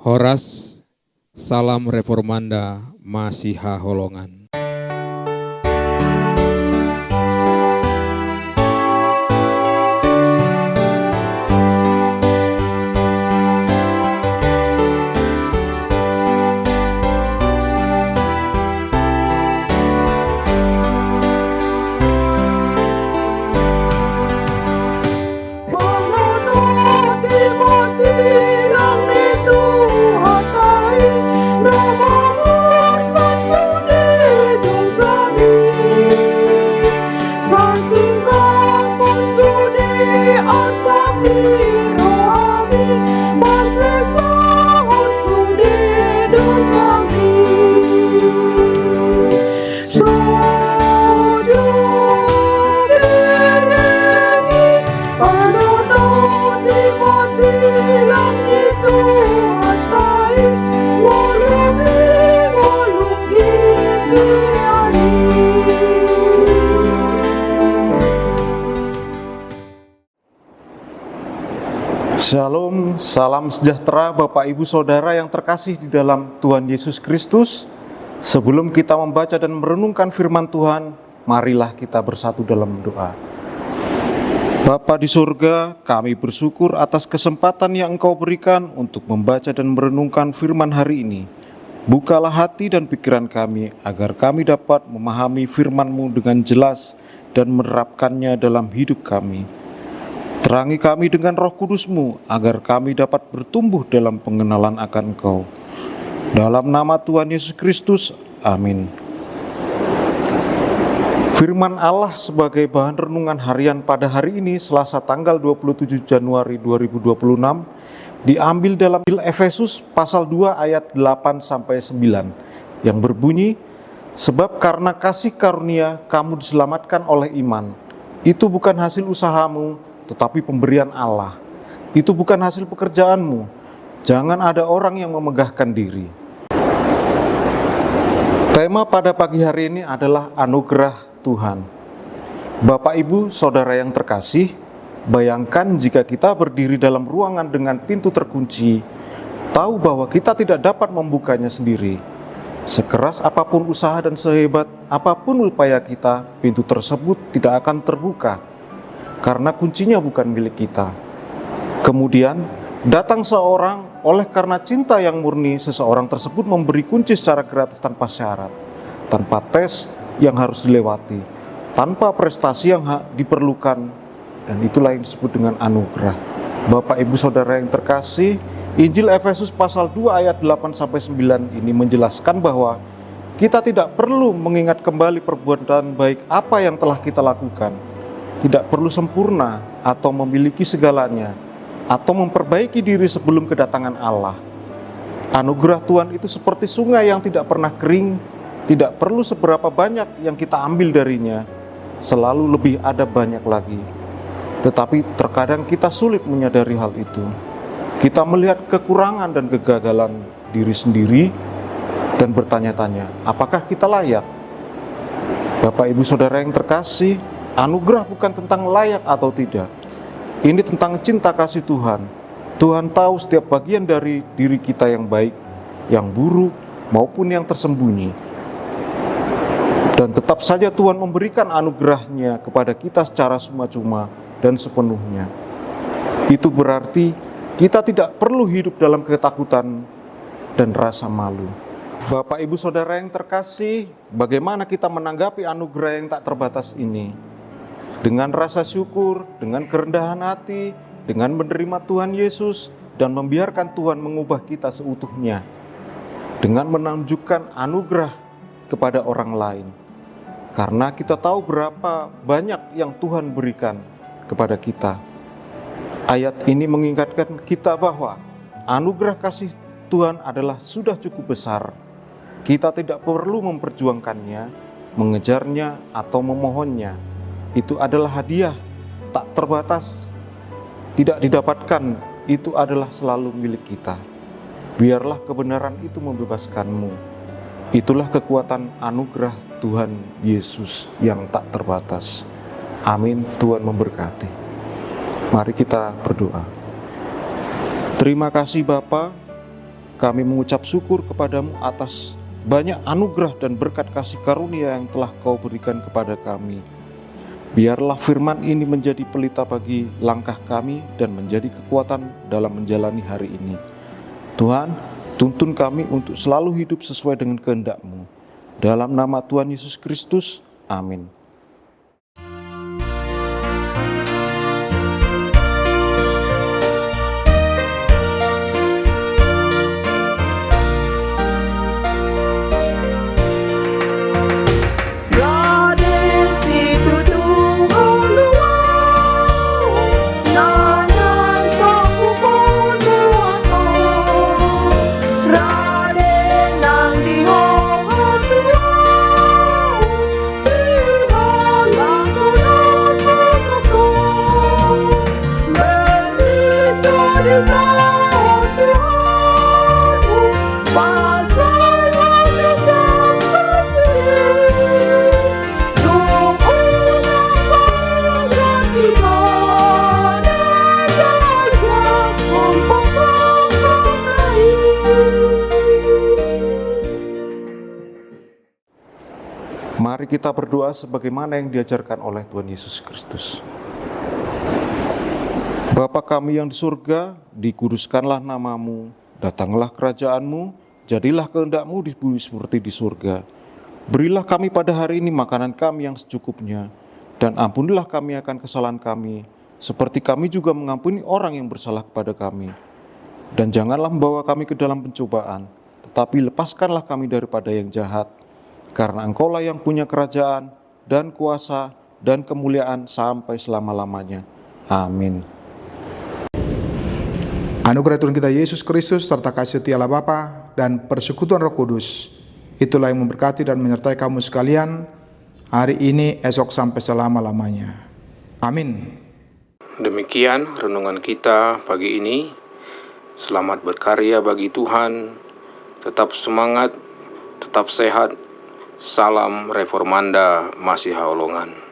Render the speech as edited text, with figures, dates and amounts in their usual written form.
Horas, salam reformanda, Masiha Holongan. Shalom, salam sejahtera Bapak Ibu Saudara yang terkasih di dalam Tuhan Yesus Kristus. Sebelum kita membaca dan merenungkan firman Tuhan, marilah kita bersatu dalam doa. Bapa di surga, kami bersyukur atas kesempatan yang Engkau berikan untuk membaca dan merenungkan firman hari ini. Bukalah hati dan pikiran kami agar kami dapat memahami firman-Mu dengan jelas dan menerapkannya dalam hidup kami. Terangi kami dengan Roh Kudus-Mu agar kami dapat bertumbuh dalam pengenalan akan Engkau. Dalam nama Tuhan Yesus Kristus, amin. Firman Allah sebagai bahan renungan harian pada hari ini, Selasa tanggal 27 Januari 2026, diambil dalam Efesus pasal 2 ayat 8-9 yang berbunyi, "Sebab karena kasih karunia kamu diselamatkan oleh iman. Itu bukan hasil usahamu, tetapi pemberian Allah. Itu bukan hasil pekerjaanmu. Jangan ada orang yang memegahkan diri." Tema pada pagi hari ini adalah anugerah Tuhan. Bapak Ibu Saudara yang terkasih, bayangkan jika kita berdiri dalam ruangan dengan pintu terkunci, tahu bahwa kita tidak dapat membukanya sendiri. Sekeras apapun usaha dan sehebat apapun upaya kita, pintu tersebut tidak akan terbuka, karena kuncinya bukan milik kita. Kemudian datang seorang, oleh karena cinta yang murni, seseorang tersebut memberi kunci secara gratis tanpa syarat, tanpa tes yang harus dilewati, tanpa prestasi yang diperlukan, dan itulah yang disebut dengan anugerah. Bapak Ibu Saudara yang terkasih, Injil Efesus pasal 2 ayat 8-9 ini menjelaskan bahwa kita tidak perlu mengingat kembali perbuatan baik apa yang telah kita lakukan. Tidak perlu sempurna atau memiliki segalanya, atau memperbaiki diri sebelum kedatangan Allah. Anugerah Tuhan itu seperti sungai yang tidak pernah kering. Tidak perlu seberapa banyak yang kita ambil darinya, selalu lebih ada banyak lagi. Tetapi terkadang kita sulit menyadari hal itu. Kita melihat kekurangan dan kegagalan diri sendiri dan bertanya-tanya, apakah kita layak? Bapak Ibu Saudara yang terkasih, anugerah bukan tentang layak atau tidak. Ini tentang cinta kasih Tuhan. Tuhan tahu setiap bagian dari diri kita yang baik, yang buruk, maupun yang tersembunyi. Dan tetap saja Tuhan memberikan anugerahnya kepada kita secara cuma-cuma dan sepenuhnya. Itu berarti kita tidak perlu hidup dalam ketakutan dan rasa malu. Bapak Ibu Saudara yang terkasih, bagaimana kita menanggapi anugerah yang tak terbatas ini? Dengan rasa syukur, dengan kerendahan hati, dengan menerima Tuhan Yesus, dan membiarkan Tuhan mengubah kita seutuhnya. Dengan menunjukkan anugerah kepada orang lain. Karena kita tahu berapa banyak yang Tuhan berikan kepada kita. Ayat ini mengingatkan kita bahwa anugerah kasih Tuhan adalah sudah cukup besar. Kita tidak perlu memperjuangkannya, mengejarnya, atau memohonnya. Itu adalah hadiah, tak terbatas, tidak didapatkan, itu adalah selalu milik kita. Biarlah kebenaran itu membebaskanmu. Itulah kekuatan anugerah Tuhan Yesus yang tak terbatas. Amin. Tuhan memberkati. Mari kita berdoa. Terima kasih Bapa, Kami mengucap syukur kepadamu atas banyak anugerah dan berkat kasih karunia yang telah Kau berikan kepada kami. Biarlah firman ini menjadi pelita bagi langkah kami dan menjadi kekuatan dalam menjalani hari ini. Tuhan, tuntun kami untuk selalu hidup sesuai dengan kehendak-Mu. Dalam nama Tuhan Yesus Kristus, amin. Mari kita berdoa sebagaimana yang diajarkan oleh Tuhan Yesus Kristus. Bapa kami yang di surga, dikuduskanlah nama-Mu, datanglah kerajaan-Mu, jadilah kehendak-Mu di bumi seperti di surga. Berilah kami pada hari ini makanan kami yang secukupnya, dan ampunilah kami akan kesalahan kami, seperti kami juga mengampuni orang yang bersalah kepada kami. Dan janganlah membawa kami ke dalam pencobaan, tetapi lepaskanlah kami daripada yang jahat. Karena Engkaulah yang punya kerajaan dan kuasa dan kemuliaan sampai selama-lamanya. Amin. Anugerah Tuhan kita Yesus Kristus serta kasih setia Allah Bapa dan persekutuan Roh Kudus, itulah yang memberkati dan menyertai kamu sekalian hari ini, esok sampai selama-lamanya. Amin. Demikian renungan kita pagi ini. Selamat berkarya bagi Tuhan. Tetap semangat, tetap sehat. Salam Reformanda Masiha Holongan.